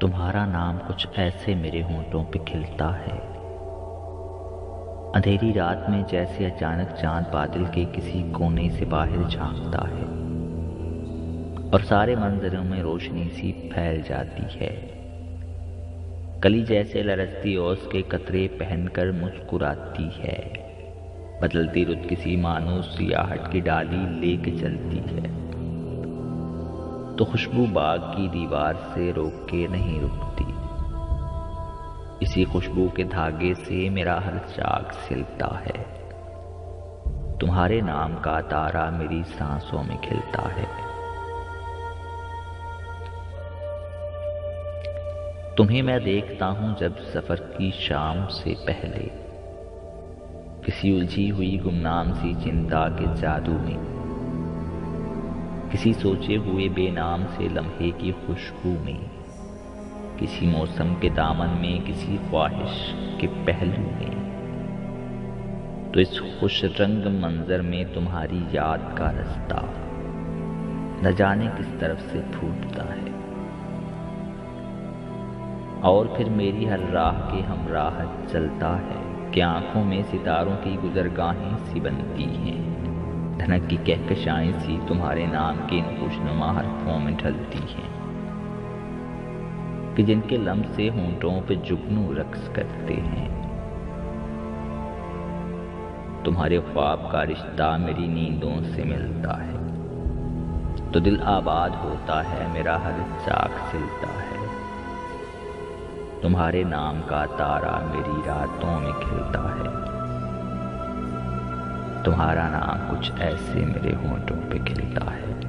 तुम्हारा नाम कुछ ऐसे मेरे होंठों पे खिलता है। अंधेरी रात में जैसे अचानक चांद बादल के किसी कोने से बाहर झांकता है और सारे मंजरों में रोशनी सी फैल जाती है। कली जैसे लरजती ओस के कतरे पहनकर मुस्कुराती है। बदलती रुत किसी मानो सियाहट की डाली लेके चलती है तो खुशबू बाग की दीवार से रोक के नहीं रुकती। इसी खुशबू के धागे से मेरा हर चाक सिलता है। तुम्हारे नाम का तारा मेरी सांसों में खिलता है। तुम्हें मैं देखता हूं जब सफर की शाम से पहले, किसी उलझी हुई गुमनाम सी चिंता के जादू में, किसी सोचे हुए बेनाम से लम्हे की खुशबू में, किसी मौसम के दामन में, किसी ख्वाहिश के पहलू में। तो इस खुश रंग मंजर में तुम्हारी याद का रास्ता न जाने किस तरफ से फूटता है और फिर मेरी हर राह के हमराह चलता है कि आंखों में सितारों की गुजरगाहें सी बनती हैं। धनक की कहकशाएं सी तुम्हारे नाम के इन खुशनुमा हरफों में ढलती हैं कि जिनके लम्ह से होंठों पे जुगनू रक्स करते हैं। तुम्हारे ख्वाब का रिश्ता मेरी नींदों से मिलता है तो दिल आबाद होता है, मेरा हर चाक सिलता है। तुम्हारे नाम का तारा मेरी रातों में खिलता है। तुम्हारा नाम कुछ ऐसे मेरे होंठों पे खिलता है।